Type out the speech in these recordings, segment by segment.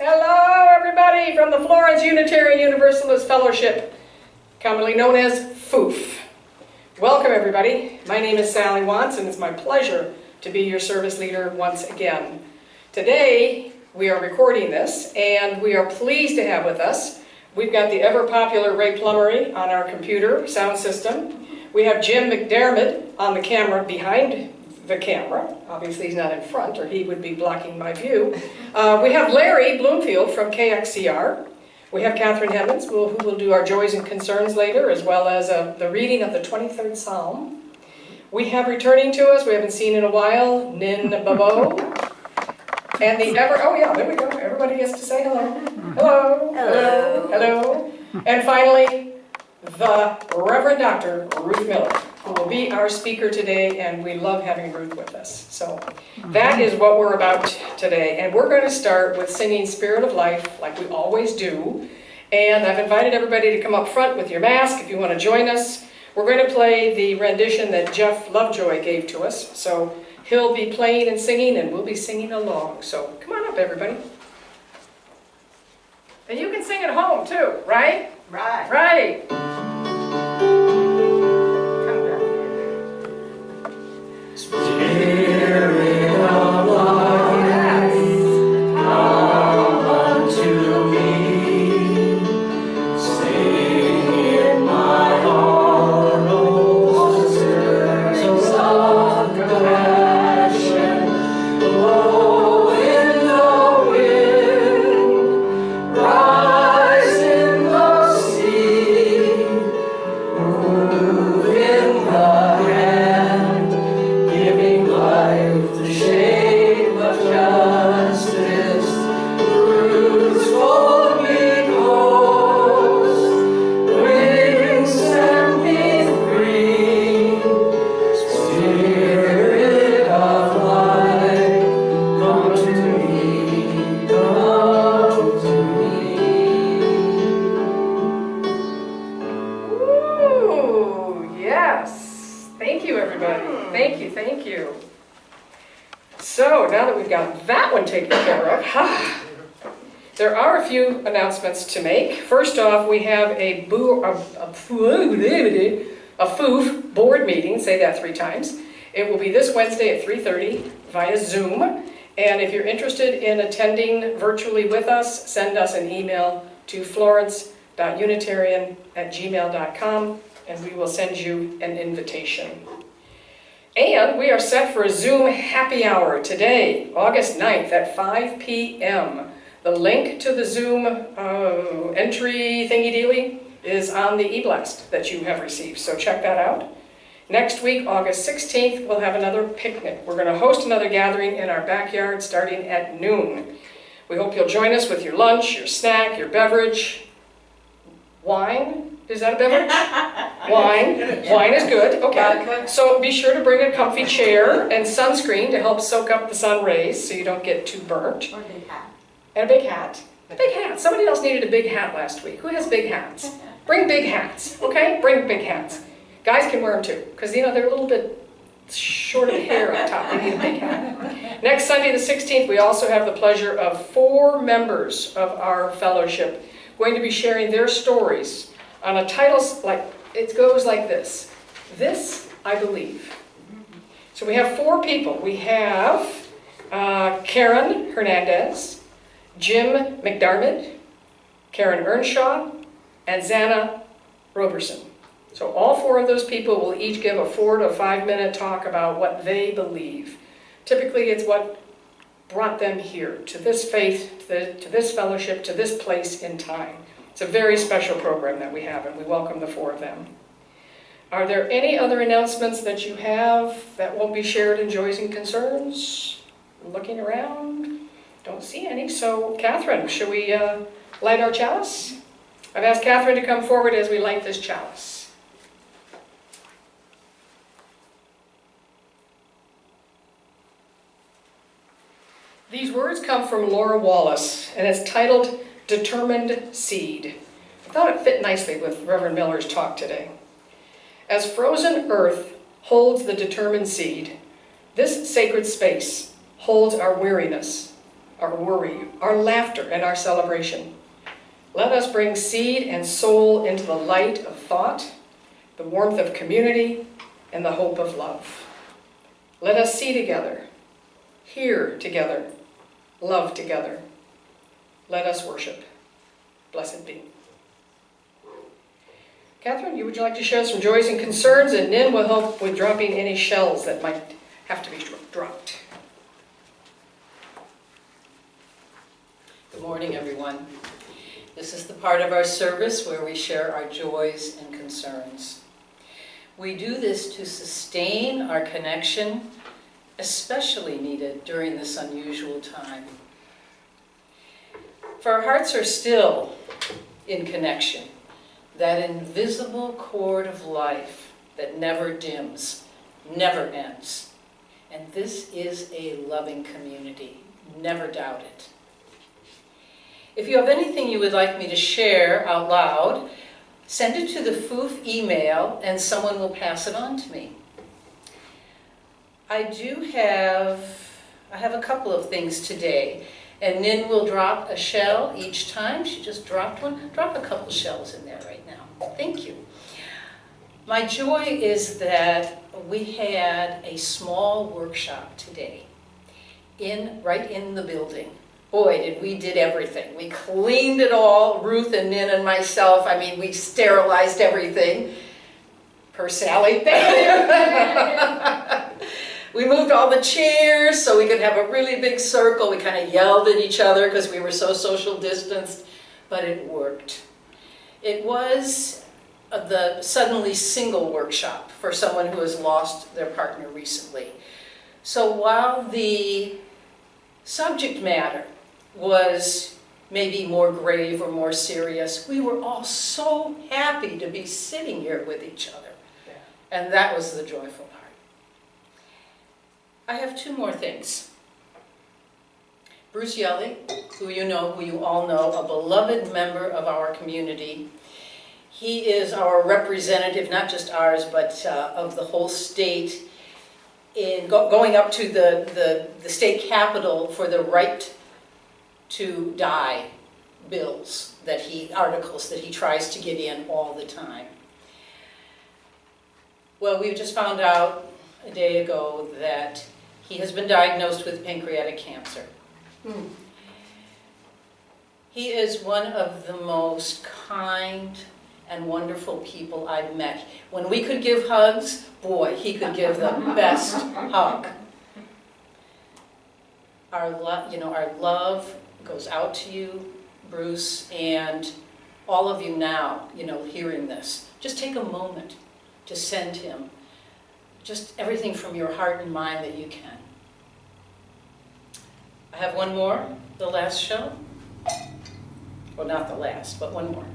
Hello, everybody, from the Florence Unitarian Universalist Fellowship, commonly known as FOOF. Welcome, everybody. My name is Sally Watts, and it's my pleasure to be your service leader once again. Today, we are recording this, and we are pleased to have with us, we've got the ever-popular Ray Plummery on our computer sound system. We have Jim McDermott on the camera behind the camera. Obviously he's not in front or he would be blocking my view. We have Larry Bloomfield from KXCR. We have Catherine Hemmons who will do our joys and concerns later, as well as the reading of the 23rd Psalm. We have returning to us, we haven't seen in a while, Nin Babo. And the oh yeah, there we go. Everybody gets to say hello. Hello. Hello. Hello. And finally, the Reverend Dr. Ruth Miller, who will be our speaker today, and we love having Ruth with us. So that is what we're about today. And we're going to start with singing Spirit of Life, like we always do. And I've invited everybody to come up front with your mask if you want to join us. We're going to play the rendition that Jeff Lovejoy gave to us. So he'll be playing and singing, and we'll be singing along. So come on up, everybody. And you can sing at home, too, right? Right. Right. Spirit of life, come unto me. Sing in my heart, O streams of compassion. Blow in the wind, rise in the sea, move in the hand, giving life the shape of justice. Roots fold me close, wings set me free. Spirit of life, come to me, come to me. Ooh, yes. Thank you, everybody. Thank you, thank you. So, now that we've got that one taken care of, there are a few announcements to make. First off, we have a FOOF board meeting, say that 3 times. It will be this Wednesday at 3:30 via Zoom. And if you're interested in attending virtually with us, send us an email to florence.unitarian@gmail.com and we will send you an invitation. And we are set for a Zoom happy hour today, August 9th at 5 p.m. The link to the Zoom entry thingy-dealy is on the e-blast that you have received, so check that out. Next week, August 16th, we'll have another picnic. We're going to host another gathering in our backyard starting at noon. We hope you'll join us with your lunch, your snack, your beverage. Wine? Is that a beverage? Wine. Wine is good. Okay. So be sure to bring a comfy chair and sunscreen to help soak up the sun rays so you don't get too burnt. Or a big hat. And a big hat. A big hat. Somebody else needed a big hat last week. Who has big hats? Bring big hats. Okay? Bring big hats. Guys can wear them too, because they're a little bit short of hair on top. They need a big hat. Next Sunday the 16th, we also have the pleasure of 4 members of our fellowship going to be sharing their stories on a title it goes like this. This, I believe. So we have 4 people. We have Karen Hernandez, Jim McDermott, Karen Earnshaw, and Xana Roberson. So all 4 of those people will each give a 4 to 5 minute talk about what they believe. Typically it's what brought them here, to this faith, to this fellowship, to this place in time. It's a very special program that we have, and we welcome the 4 of them. Are there any other announcements that you have that won't be shared in Joys and Concerns? Looking around, don't see any. So, Catherine, should we light our chalice? I've asked Catherine to come forward as we light this chalice. These words come from Laura Wallace, and it's titled Determined Seed. I thought it fit nicely with Reverend Miller's talk today. As frozen earth holds the determined seed, this sacred space holds our weariness, our worry, our laughter, and our celebration. Let us bring seed and soul into the light of thought, the warmth of community, and the hope of love. Let us see together, hear together, love together. Let us worship. Blessed be. Catherine, would you like to share some joys and concerns, and Nin will help with dropping any shells that might have to be dropped. Good morning, everyone. This is the part of our service where we share our joys and concerns. We do this to sustain our connection, especially needed during this unusual time. For our hearts are still in connection, that invisible cord of life that never dims, never ends. And this is a loving community. Never doubt it. If you have anything you would like me to share out loud, send it to the FOOF email and someone will pass it on to me. I have a couple of things today, and Nin will drop a shell each time. She just dropped one. Drop a couple shells in there right now. Thank you. My joy is that we had a small workshop today, right in the building. Boy, we did everything. We cleaned it all, Ruth and Nin and myself. I mean, we sterilized everything. Per Sally. We moved all the chairs so we could have a really big circle. We kind of yelled at each other because we were so social distanced, but it worked. It was the suddenly single workshop for someone who has lost their partner recently. So while the subject matter was maybe more grave or more serious, we were all so happy to be sitting here with each other. Yeah. And that was the joyful part. I have two more things. Bruce Yelly, who you all know, a beloved member of our community. He is our representative, not just ours, but of the whole state, in going up to the state capitol for the right to die bills, articles that he tries to get in all the time. Well, we just found out a day ago that he has been diagnosed with pancreatic cancer. He is one of the most kind and wonderful people I've met. When we could give hugs, boy, he could give the best hug. Our love goes out to you, Bruce, and all of you now, hearing this. Just take a moment to send him just everything from your heart and mind that you can. I have one more, the last show. Well, not the last, but one more.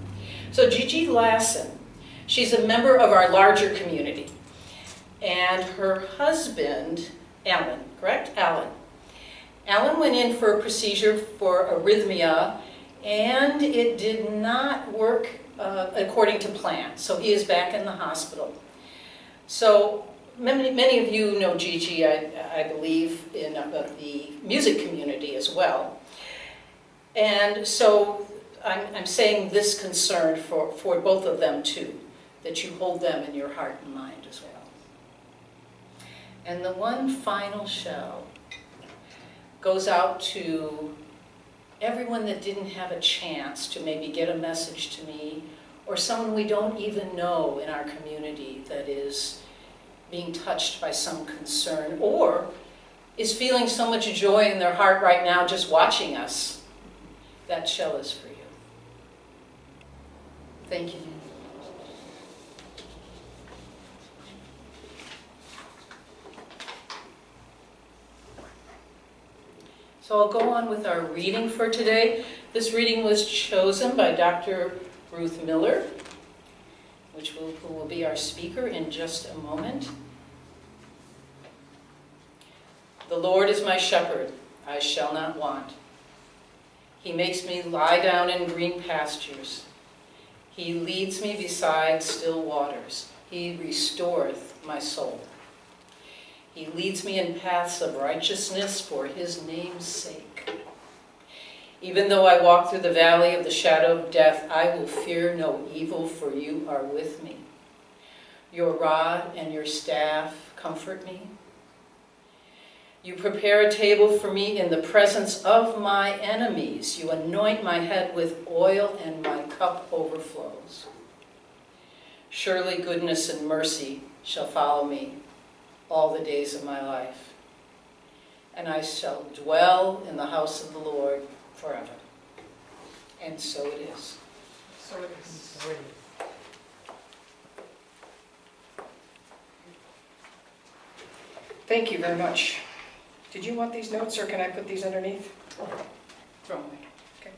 So Gigi Lassen, she's a member of our larger community. And her husband, Alan, correct? Alan went in for a procedure for arrhythmia, and it did not work according to plan. So he is back in the hospital. So many of you know Gigi, I believe, in the music community as well. And so I'm saying this concern for both of them too, that you hold them in your heart and mind as well. And the one final shell goes out to everyone that didn't have a chance to maybe get a message to me, or someone we don't even know in our community that is being touched by some concern, or is feeling so much joy in their heart right now just watching us. That shell is for you. Thank you. So I'll go on with our reading for today. This reading was chosen by Dr. Ruth Miller, who will be our speaker in just a moment. The Lord is my shepherd, I shall not want. He makes me lie down in green pastures. He leads me beside still waters. He restoreth my soul. He leads me in paths of righteousness for his name's sake. Even though I walk through the valley of the shadow of death, I will fear no evil, for you are with me. Your rod and your staff comfort me. You prepare a table for me in the presence of my enemies. You anoint my head with oil, and my cup overflows. Surely goodness and mercy shall follow me all the days of my life, and I shall dwell in the house of the Lord forever. And so it is. So it is. Thank you very much. Did you want these notes, or can I put these underneath? Throw away. Okay.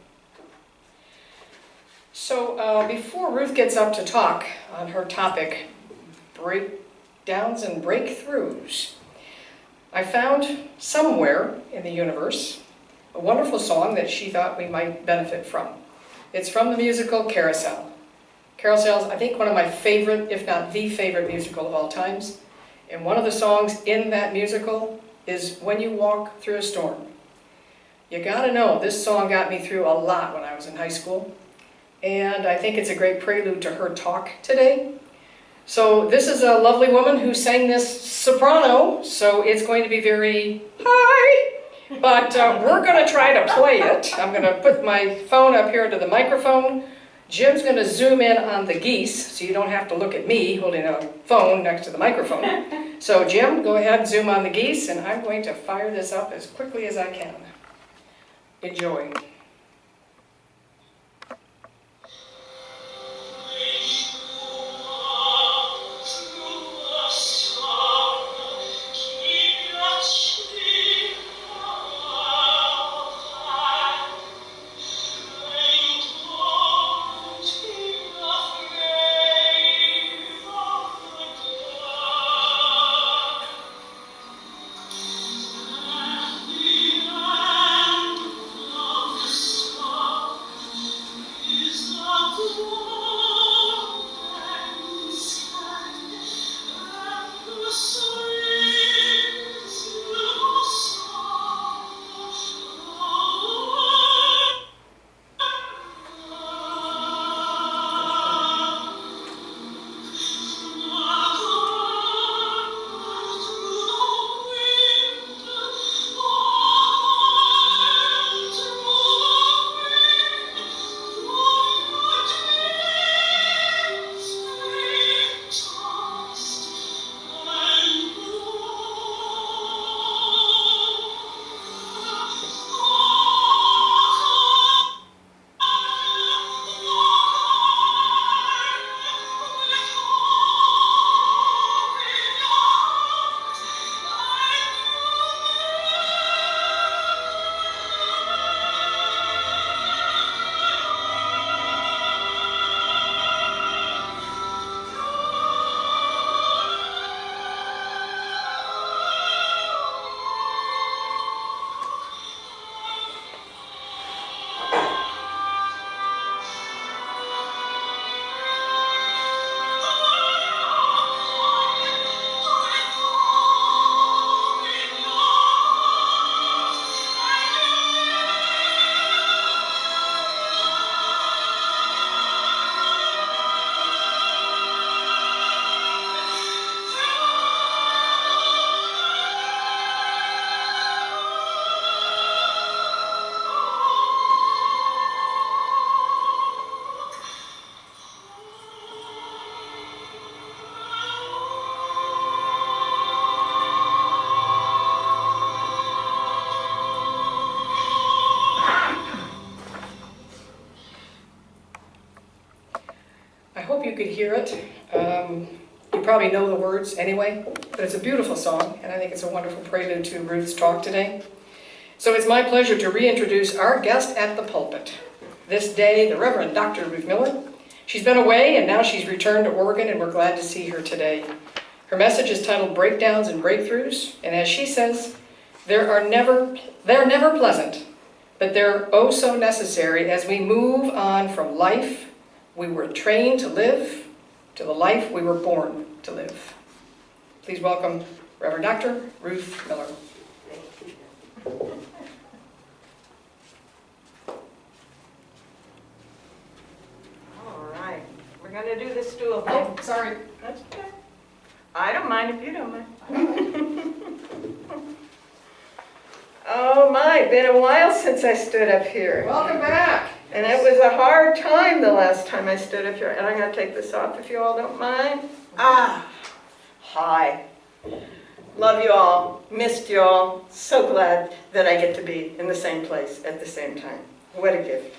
So before Ruth gets up to talk on her topic, breakdowns and breakthroughs, I found somewhere in the universe a wonderful song that she thought we might benefit from. It's from the musical Carousel. Carousel's, I think, one of my favorite, if not the favorite musical of all times. And one of the songs in that musical is When You Walk Through a Storm. You gotta know, this song got me through a lot when I was in high school. And I think it's a great prelude to her talk today. So this is a lovely woman who sang this soprano, so it's going to be very high. But we're going to try to play it. I'm going to put my phone up here to the microphone. Jim's going to zoom in on the geese, so you don't have to look at me holding a phone next to the microphone. So Jim, go ahead and zoom on the geese, and I'm going to fire this up as quickly as I can. Enjoy. I hope you could hear it. You probably know the words anyway, but it's a beautiful song, and I think it's a wonderful prelude to Ruth's talk today. So it's my pleasure to reintroduce our guest at the pulpit. This day, the Reverend Dr. Ruth Miller. She's been away, and now she's returned to Oregon, and we're glad to see her today. Her message is titled Breakdowns and Breakthroughs, and as she says, they're never pleasant, but they're oh so necessary as we move on from life we were trained to live to the life we were born to live. Please welcome Reverend Dr. Ruth Miller. gonna do the stool thing. Oh, sorry. That's okay. I don't mind if you don't mind. Oh my, been a while since I stood up here. Welcome back. And it was a hard time the last time I stood up here. And I'm gonna take this off if you all don't mind. Hi. Love you all, missed you all. So glad that I get to be in the same place at the same time. What a gift.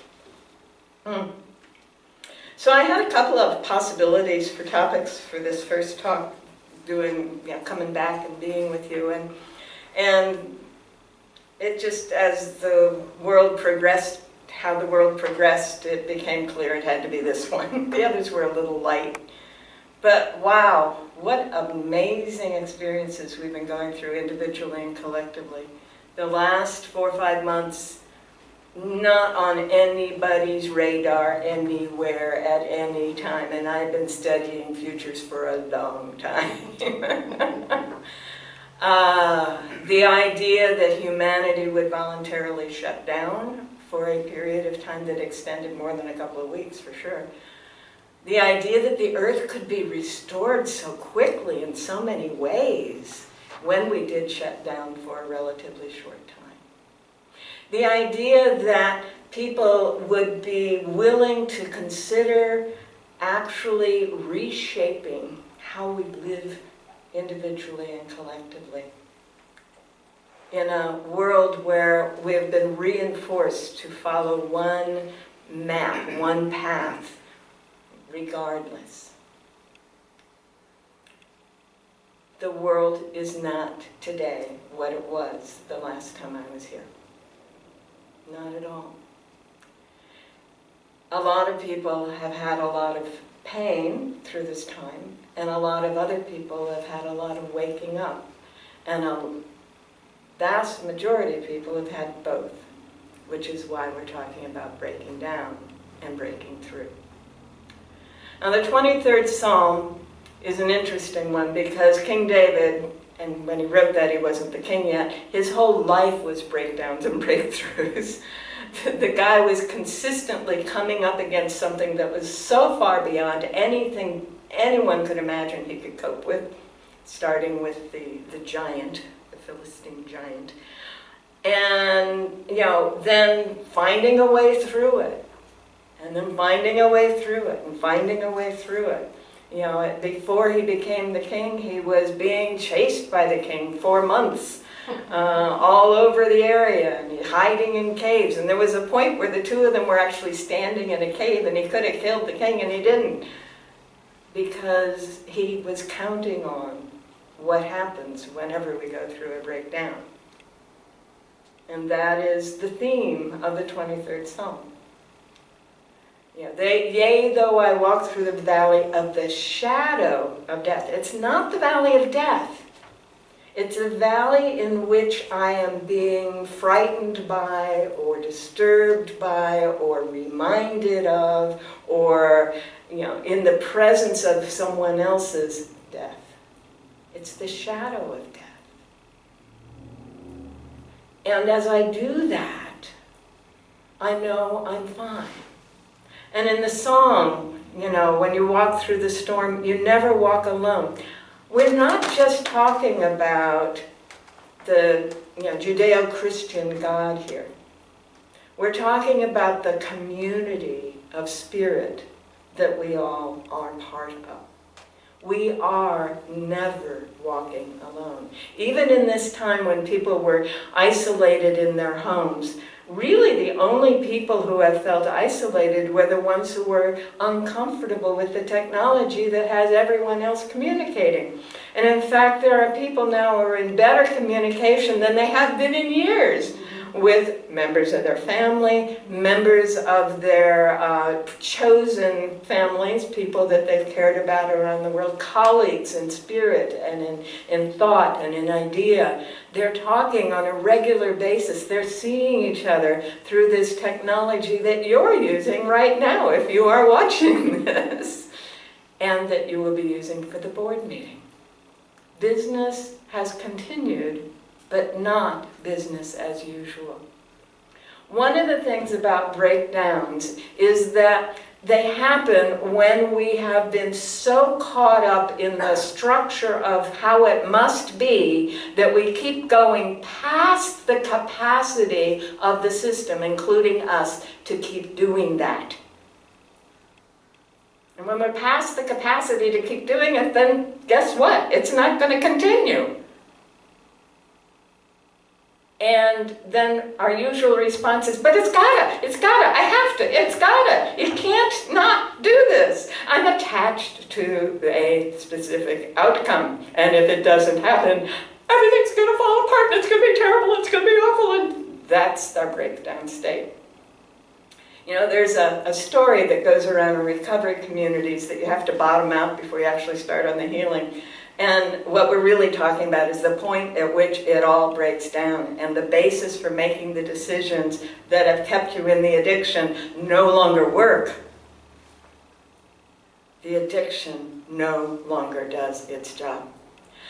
So I had a couple of possibilities for topics for this first talk, coming back and being with you, and it just, as the world progressed, how the world progressed, it became clear it had to be this one. The others were a little light. But wow, what amazing experiences we've been going through individually and collectively. The last 4 or 5 months, not on anybody's radar anywhere at any time, and I've been studying futures for a long time. The idea that humanity would voluntarily shut down for a period of time that extended more than a couple of weeks, for sure. The idea that the earth could be restored so quickly in so many ways when we did shut down for a relatively short time. The idea that people would be willing to consider actually reshaping how we live individually and collectively in a world where we have been reinforced to follow one map, one path, regardless. The world is not today what it was the last time I was here. Not at all. A lot of people have had a lot of pain through this time, and a lot of other people have had a lot of waking up. And a vast majority of people have had both, which is why we're talking about breaking down and breaking through. Now the 23rd Psalm is an interesting one because King David, and when he wrote that he wasn't the king yet, his whole life was breakdowns and breakthroughs. The guy was consistently coming up against something that was so far beyond anything anyone could imagine he could cope with, starting with the giant, the Philistine giant, and then finding a way through it, and then finding a way through it, and finding a way through it. Before he became the king, he was being chased by the king for months, all over the area, and hiding in caves. And there was a point where the two of them were actually standing in a cave, and he could have killed the king, and he didn't, because he was counting on what happens whenever we go through a breakdown. And that is the theme of the 23rd Psalm. Yea, though I walk through the valley of the shadow of death. It's not the valley of death. It's a valley in which I am being frightened by, or disturbed by, or reminded of, or in the presence of someone else's death. It's the shadow of death. And as I do that, I know I'm fine. And in the song, when you walk through the storm, you never walk alone. We're not just talking about the Judeo-Christian God here. We're talking about the community of spirit that we all are part of. We are never walking alone. Even in this time when people were isolated in their homes, really the only people who have felt isolated were the ones who were uncomfortable with the technology that has everyone else communicating. And in fact, there are people now who are in better communication than they have been in years with members of their family, members of their chosen families, people that they've cared about around the world, colleagues in spirit and in thought and in idea. They're talking on a regular basis. They're seeing each other through this technology that you're using right now if you are watching this, and that you will be using for the board meeting. Business has continued, but not business as usual. One of the things about breakdowns is that They happen when we have been so caught up in the structure of how it must be that we keep going past the capacity of the system, including us, to keep doing that. And when we're past the capacity to keep doing it, then guess what? It's not going to continue. And then our usual response is, but it's gotta, I have to, it's gotta. You can't not do this. I'm attached to a specific outcome. And if it doesn't happen, everything's gonna fall apart and it's gonna be terrible, it's gonna be awful, and that's our breakdown state. You know, there's a story that goes around in recovery communities that you have to bottom out before you actually start on the healing. And what we're really talking about is the point at which it all breaks down, and the basis for making the decisions that have kept you in the addiction no longer work. The addiction no longer does its job.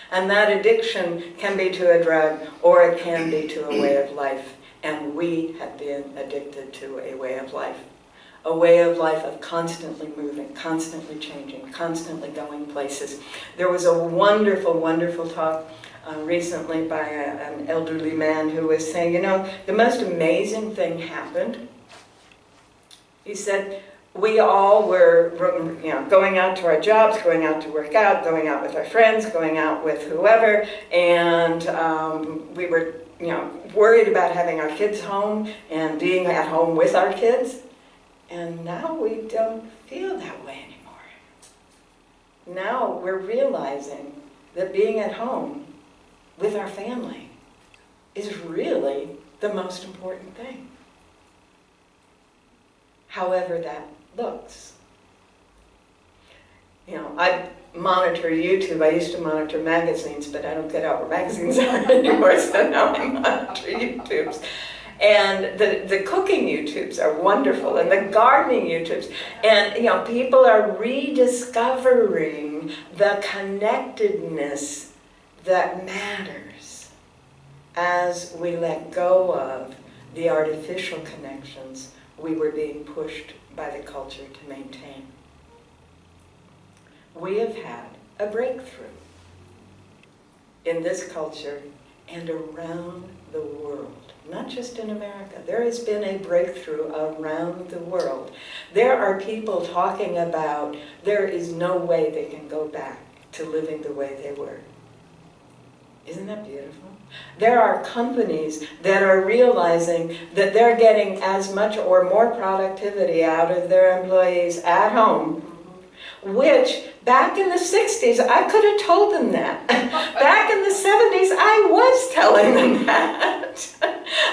And that addiction can be to a drug, or it can be to a way of life. And we have been addicted to a way of life. A way of life of constantly moving, constantly changing, constantly going places. There was a wonderful, wonderful talk recently by an elderly man who was saying, you know, the most amazing thing happened. He said, we all were, you know, going out to our jobs, going out to work out, going out with our friends, going out with whoever, and we were, you know, worried about having our kids home and being at home with our kids. And now we don't feel that way anymore. Now we're realizing that being at home with our family is really the most important thing. However that looks. You know, I monitor YouTube. I used to monitor magazines, but I don't get out where magazines are anymore, so now I monitor YouTubes. And the cooking YouTubes are wonderful, and the gardening YouTubes. And, you know, people are rediscovering the connectedness that matters as we let go of the artificial connections we were being pushed by the culture to maintain. We have had a breakthrough in this culture and around the world. Not just in America. There has been a breakthrough around the world. There are people talking about there is no way they can go back to living the way they were. Isn't that beautiful? There are companies that are realizing that they're getting as much or more productivity out of their employees at home, which back in the 60s, I could have told them that. Back in the 70s, I was telling them that.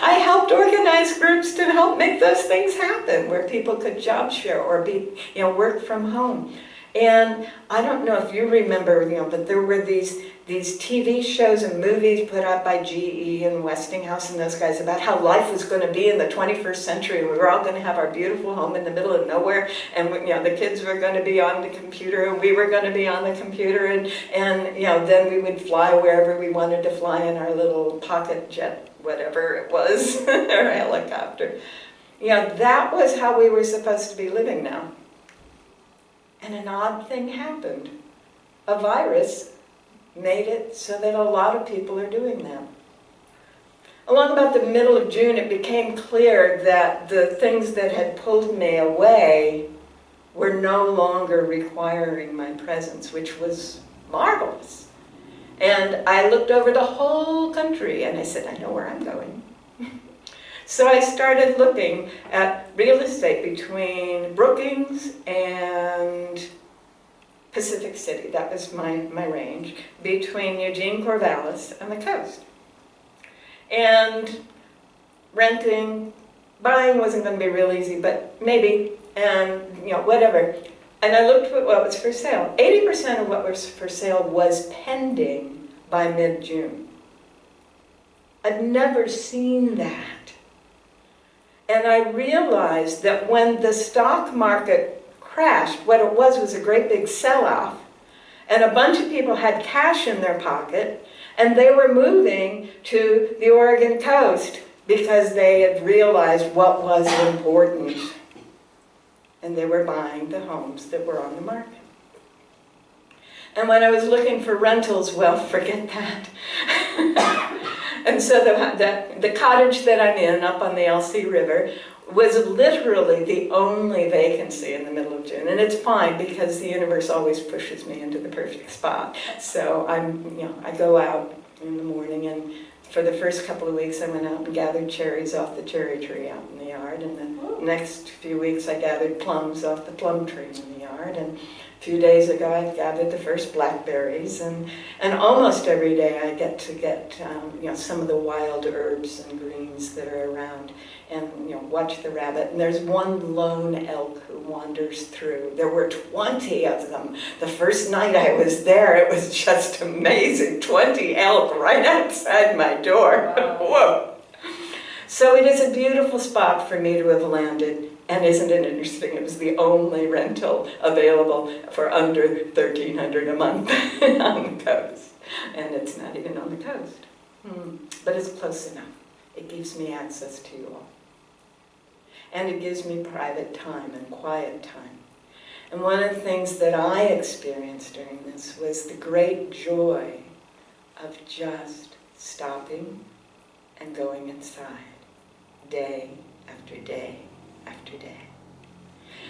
I helped organize groups to help make those things happen, where people could job share or be, you know, work from home. And I don't know if you remember, you know, but there were these TV shows and movies put out by GE and Westinghouse and those guys about how life was going to be in the 21st century. We were all going to have our beautiful home in the middle of nowhere, and you know, the kids were going to be on the computer, and we were going to be on the computer, and you know, then we would fly wherever we wanted to fly in our little pocket jet, whatever it was, or helicopter. You know, that was how we were supposed to be living now. And an odd thing happened. A virus made it so that a lot of people are doing that. Along about the middle of June, it became clear that the things that had pulled me away were no longer requiring my presence, which was marvelous. And I looked over the whole country and I said, I know where I'm going. So I started looking at real estate between Brookings and Pacific City. That was my range, between Eugene, Corvallis, and the coast. And renting, buying wasn't going to be real easy, but maybe, and you know, whatever. And I looked at what was for sale. 80% of what was for sale was pending by mid-June. I'd never seen that. And I realized that when the stock market crashed, what it was a great big sell-off, and a bunch of people had cash in their pocket, and they were moving to the Oregon coast because they had realized what was important. and they were buying the homes that were on the market. And when I was looking for rentals, well, forget that. And so the cottage that I'm in up on the LC River was literally the only vacancy in the middle of June. And it's fine because the universe always pushes me into the perfect spot. So I go out in the morning, and for the first couple of weeks I went out and gathered cherries off the cherry tree out in the yard. And the next few weeks I gathered plums off the plum tree in the yard. And a few days ago I gathered the first blackberries. And almost every day I get some of the wild herbs and greens that are around, and watch the rabbit. And there's one lone elk who wanders through. There were 20 of them. The first night I was there, it was just amazing. 20 elk right outside my door. Wow. Whoa! So it is a beautiful spot for me to have landed. And isn't it interesting? It was the only rental available for under $1,300 a month on the coast. And it's not even on the coast. But it's close enough. It gives me access to you all. And it gives me private time and quiet time. And one of the things that I experienced during this was the great joy of just stopping and going inside, day after day after day.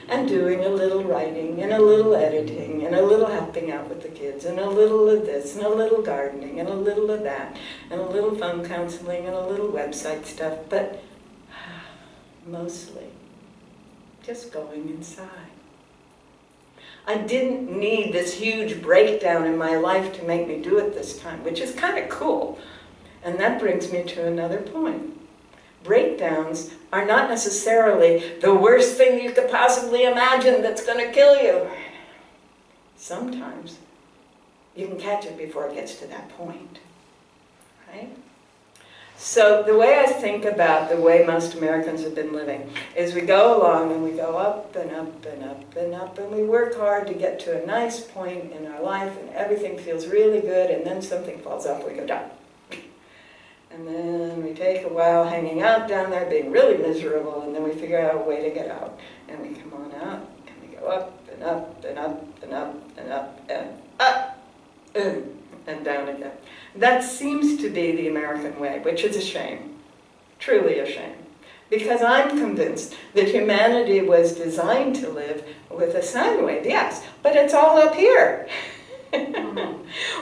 And doing a little writing, and a little editing, and a little helping out with the kids, and a little of this, and a little gardening, and a little of that, and a little phone counseling, and a little website stuff, but mostly just going inside. I didn't need this huge breakdown in my life to make me do it this time, which is kind of cool. And that brings me to another point. Breakdowns are not necessarily the worst thing you could possibly imagine that's going to kill you. Sometimes you can catch it before it gets to that point, right? So the way I think about the way most Americans have been living is we go along and we go up and up and up and up, and we work hard to get to a nice point in our life, and everything feels really good, and then something falls off, we go down. And then we take a while hanging out down there, being really miserable, and then we figure out a way to get out. And we come on out, and we go up and up and up and up and up and up and down again. That seems to be the American way, which is a shame, truly a shame. Because I'm convinced that humanity was designed to live with a sine wave, yes, but it's all up here.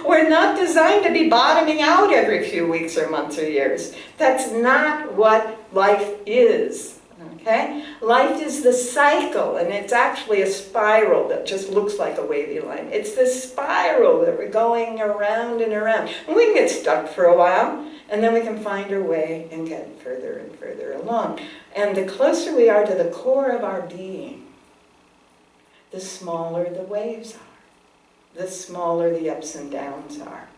We're not designed to be bottoming out every few weeks or months or years. That's not what life is, okay? Life is the cycle, and it's actually a spiral that just looks like a wavy line. It's this spiral that we're going around and around. And we can get stuck for a while, and then we can find our way and get further and further along. And the closer we are to the core of our being, the smaller the waves are. The smaller the ups and downs are.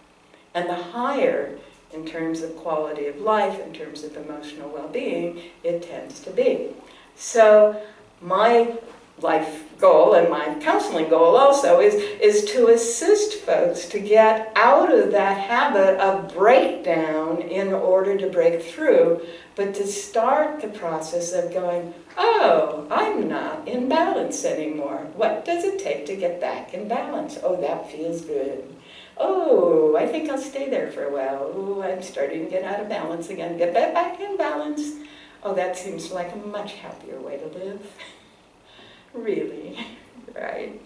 And the higher, in terms of quality of life, in terms of emotional well-being, it tends to be. So my life goal, and my counseling goal also, is to assist folks to get out of that habit of breakdown in order to break through, but to start the process of going, oh, I'm not in balance anymore. What does it take to get back in balance? Oh, that feels good. Oh, I think I'll stay there for a while. Oh, I'm starting to get out of balance again. Get back in balance. Oh, that seems like a much happier way to live. Really, right?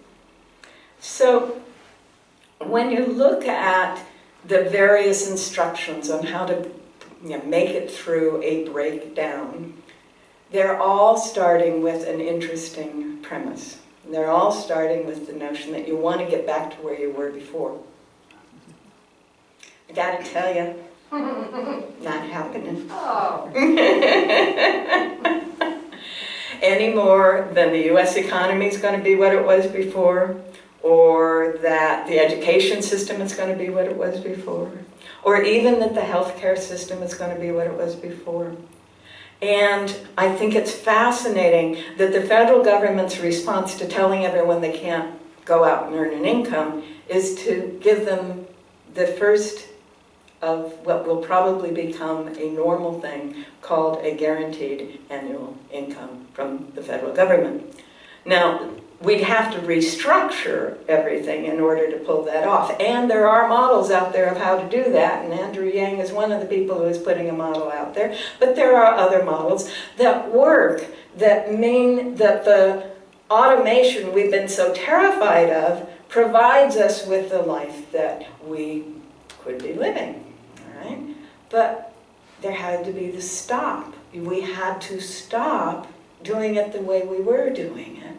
So when you look at the various instructions on how to make it through a breakdown, they're all starting with an interesting premise. They're all starting with the notion that you want to get back to where you were before. I gotta tell you, not happening. Oh. Any more than the U.S. economy is going to be what it was before, or that the education system is going to be what it was before, or even that the healthcare system is going to be what it was before. And I think it's fascinating that the federal government's response to telling everyone they can't go out and earn an income is to give them the first of what will probably become a normal thing called a guaranteed annual income from the federal government. Now, we'd have to restructure everything in order to pull that off. And there are models out there of how to do that, and Andrew Yang is one of the people who is putting a model out there. But there are other models that work, that mean that the automation we've been so terrified of provides us with the life that we could be living, all right? But there had to be the stop. We had to stop doing it the way we were doing it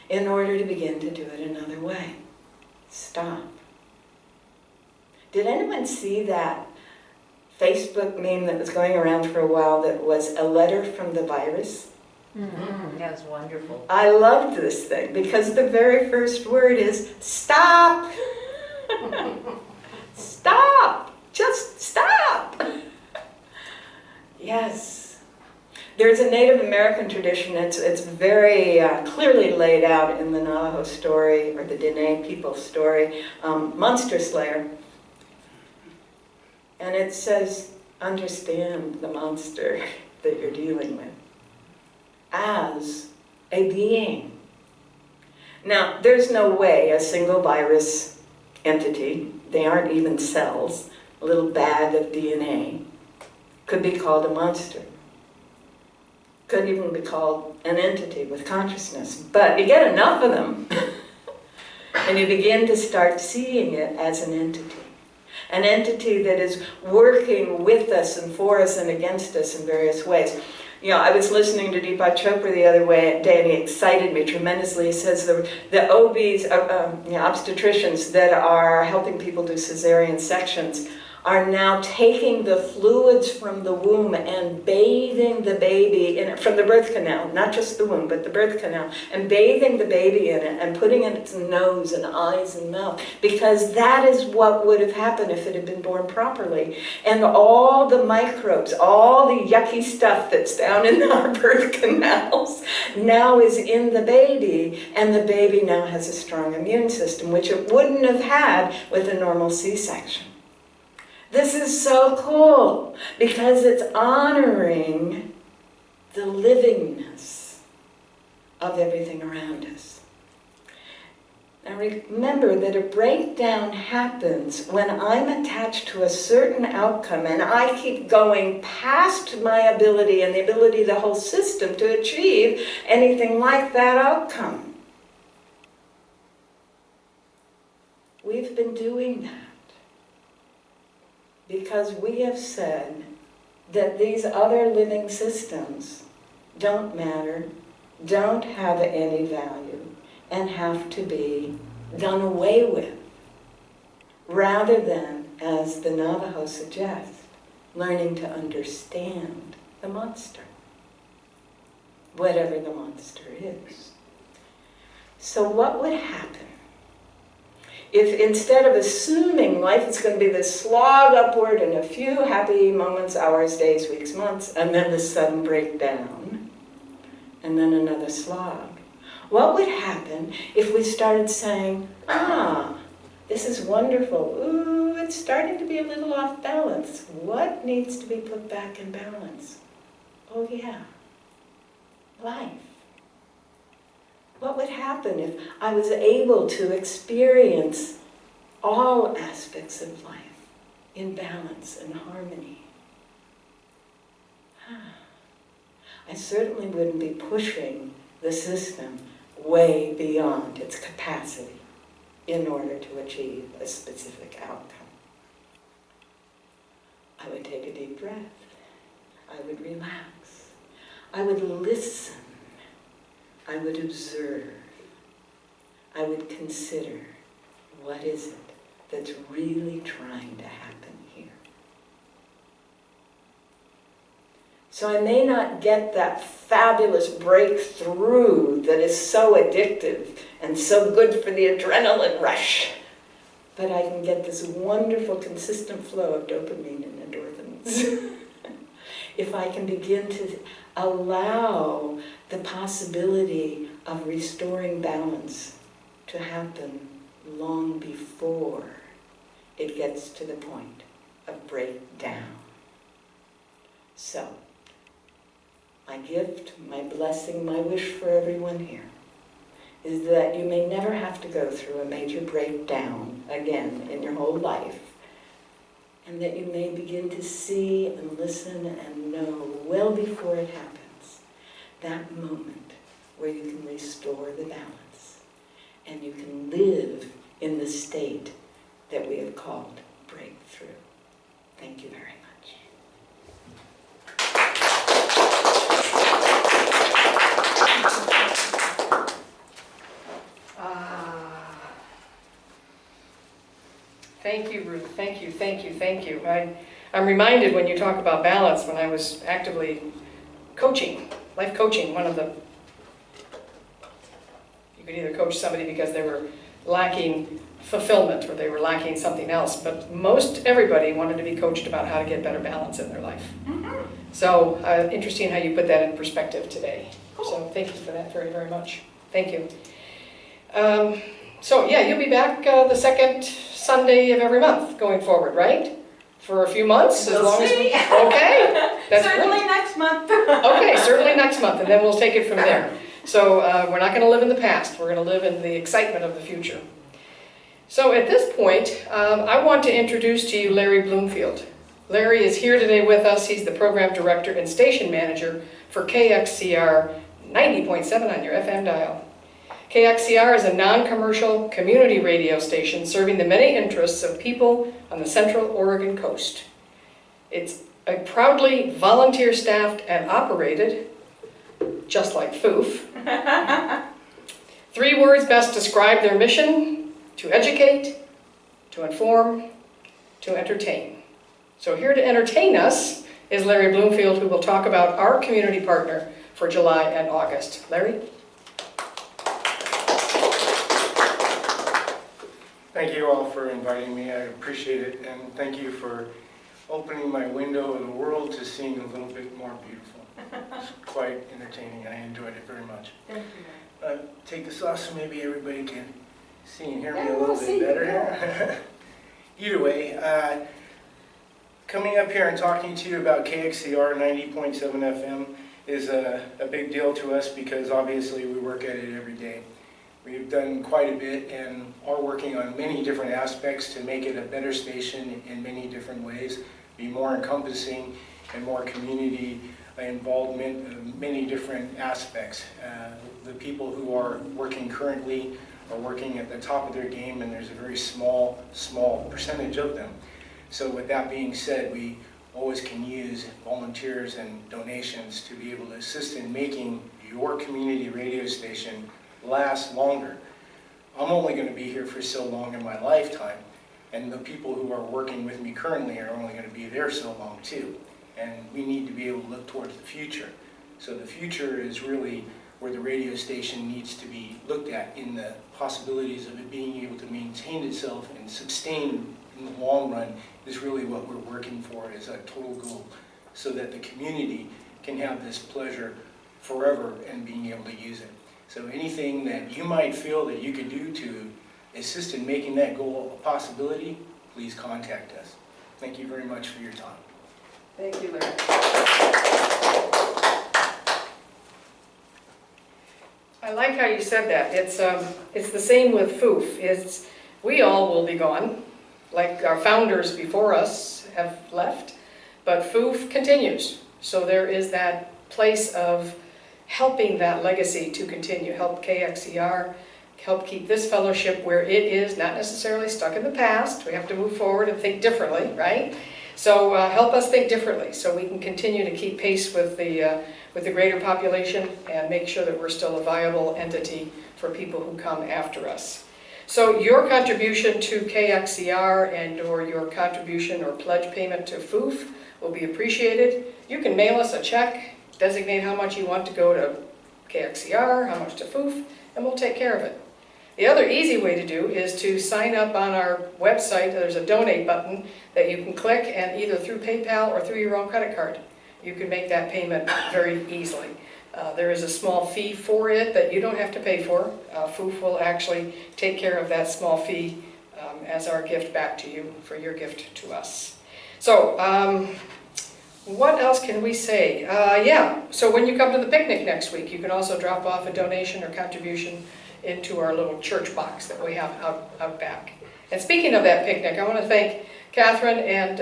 in order to begin to do it another way. Stop. Did anyone see that Facebook meme that was going around for a while that was a letter from the virus? Mm-hmm. That was wonderful. I loved this thing because the very first word is stop. Stop. Just stop. Yes. There's a Native American tradition, it's very clearly laid out in the Navajo story, or the Dene people story, Monster Slayer. And it says, understand the monster that you're dealing with as a being. Now, there's no way a single virus entity, they aren't even cells, a little bag of DNA, could be called a monster. Could even be called an entity with consciousness. But you get enough of them, and you begin to start seeing it as an entity. An entity that is working with us and for us and against us in various ways. You know, I was listening to Deepak Chopra the other day, and he excited me tremendously. He says the OBs, obstetricians that are helping people do cesarean sections are now taking the fluids from the womb and bathing the baby in it, from the birth canal, not just the womb, but the birth canal, and bathing the baby in it and putting in its nose and eyes and mouth, because that is what would have happened if it had been born properly. And all the microbes, all the yucky stuff that's down in our birth canals now is in the baby, and the baby now has a strong immune system, which it wouldn't have had with a normal C-section. This is so cool because it's honoring the livingness of everything around us. Now remember that a breakdown happens when I'm attached to a certain outcome and I keep going past my ability and the ability of the whole system to achieve anything like that outcome. We've been doing that because we have said that these other living systems don't matter, don't have any value, and have to be done away with, rather than, as the Navajo suggests, learning to understand the monster, whatever the monster is. So what would happen if instead of assuming life is going to be this slog upward and a few happy moments, hours, days, weeks, months, and then the sudden breakdown, and then another slog? What would happen if we started saying, this is wonderful, ooh, it's starting to be a little off balance. What needs to be put back in balance? Oh yeah, life. What would happen if I was able to experience all aspects of life in balance and harmony? I certainly wouldn't be pushing the system way beyond its capacity in order to achieve a specific outcome. I would take a deep breath. I would relax. I would listen. I would observe. I would consider, what is it that's really trying to happen here? So I may not get that fabulous breakthrough that is so addictive and so good for the adrenaline rush, but I can get this wonderful, consistent flow of dopamine and endorphins. If I can begin to allow the possibility of restoring balance to happen long before it gets to the point of breakdown. So, my gift, my blessing, my wish for everyone here is that you may never have to go through a major breakdown again in your whole life, and that you may begin to see and listen and know well before it happens, that moment where you can restore the balance and you can live in the state that we have called breakthrough. Thank you very much. Thank you, Ruth. Thank you, thank you, thank you. I'm reminded when you talk about balance, when I was actively coaching, life coaching, you could either coach somebody because they were lacking fulfillment or they were lacking something else, but most everybody wanted to be coached about how to get better balance in their life. So interesting how you put that in perspective today. So thank you for that very, very much. Thank you. So yeah, you'll be back the second Sunday of every month going forward, right? For a few months, We'll as long see. as okay. That's Certainly great. next month. Okay, certainly next month, and then we'll take it from there. So we're not going to live in the past. We're going to live in the excitement of the future. So at this point, I want to introduce to you Larry Bloomfield. Larry is here today with us. He's the program director and station manager for KXCR 90.7 on your FM dial. KXCR is a non-commercial community radio station serving the many interests of people on the Central Oregon coast. It's a proudly volunteer-staffed and operated, just like FOOF. 3 words best describe their mission: to educate, to inform, to entertain. So here to entertain us is Larry Bloomfield, who will talk about our community partner for July and August. Larry? Thank you all for inviting me. I appreciate it, and thank you for opening my window of the world to seeing a little bit more beautiful. It's quite entertaining. I enjoyed it very much. Thank you. Take this off so maybe everybody can see and hear me a little bit better here. Either way, coming up here and talking to you about KXCR 90.7 FM is a big deal to us because obviously we work at it every day. We've done quite a bit and are working on many different aspects to make it a better station in many different ways, be more encompassing and more community involvement in many different aspects. The people who are working currently are working at the top of their game, and there's a very small percentage of them. So with that being said, we always can use volunteers and donations to be able to assist in making your community radio station last longer. I'm only going to be here for so long in my lifetime, and the people who are working with me currently are only going to be there so long too. And we need to be able to look towards the future. So the future is really where the radio station needs to be looked at in the possibilities of it being able to maintain itself and sustain in the long run is really what we're working for as a total goal, so that the community can have this pleasure forever and being able to use it. So anything that you might feel that you could do to assist in making that goal a possibility, please contact us. Thank you very much for your time. Thank you, Larry. I like how you said that. It's the same with FOOF. We all will be gone, like our founders before us have left, but FOOF continues. So there is that place of helping that legacy to continue, help KXCR, help keep this fellowship where it is, not necessarily stuck in the past. We have to move forward and think differently, right? So help us think differently so we can continue to keep pace with the greater population and make sure that we're still a viable entity for people who come after us. So your contribution to KXCR and or your contribution or pledge payment to FOOF will be appreciated. You can mail us a check, designate how much you want to go to KXCR, how much to FOOF, and we'll take care of it. The other easy way to do is to sign up on our website. There's a donate button that you can click, and either through PayPal or through your own credit card, you can make that payment very easily. There is a small fee for it that you don't have to pay for. FOOF will actually take care of that small fee as our gift back to you for your gift to us. So, what else can we say? Yeah, so when you come to the picnic next week, you can also drop off a donation or contribution into our little church box that we have out back. And speaking of that picnic, I want to thank Catherine and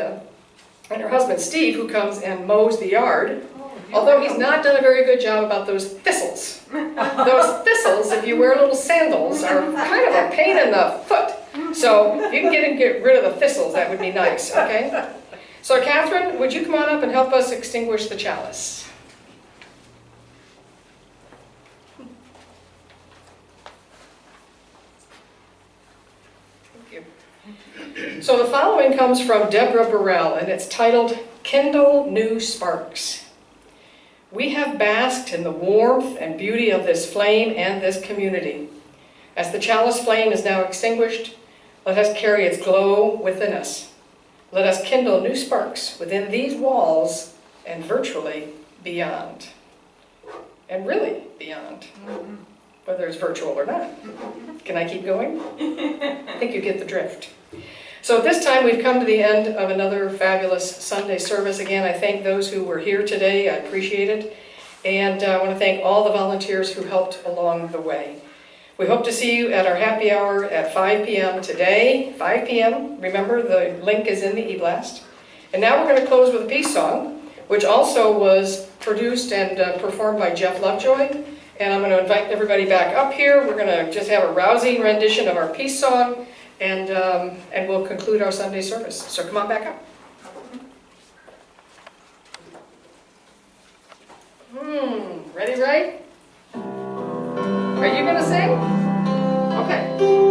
her husband Steve, who comes and mows the yard. Although he's not done a very good job about those thistles. Those thistles, if you wear little sandals, are kind of a pain in the foot. So if you can get rid of the thistles, that would be nice, okay? So Catherine, would you come on up and help us extinguish the chalice? Thank you. So the following comes from Deborah Burrell, and it's titled, Kindle New Sparks. We have basked in the warmth and beauty of this flame and this community. As the chalice flame is now extinguished, let us carry its glow within us. Let us kindle new sparks within these walls and virtually beyond. And really beyond, whether it's virtual or not. Can I keep going? I think you get the drift. So at this time, we've come to the end of another fabulous Sunday service. Again, I thank those who were here today. I appreciate it. And I want to thank all the volunteers who helped along the way. We hope to see you at our happy hour at 5 p.m. today. 5 p.m. Remember, the link is in the e-blast. And now we're going to close with a peace song, which also was produced and performed by Jeff Lovejoy. And I'm going to invite everybody back up here. We're going to just have a rousing rendition of our peace song. And we'll conclude our Sunday service. So come on back up. Ready, Ray? Are you going to sing? Okay.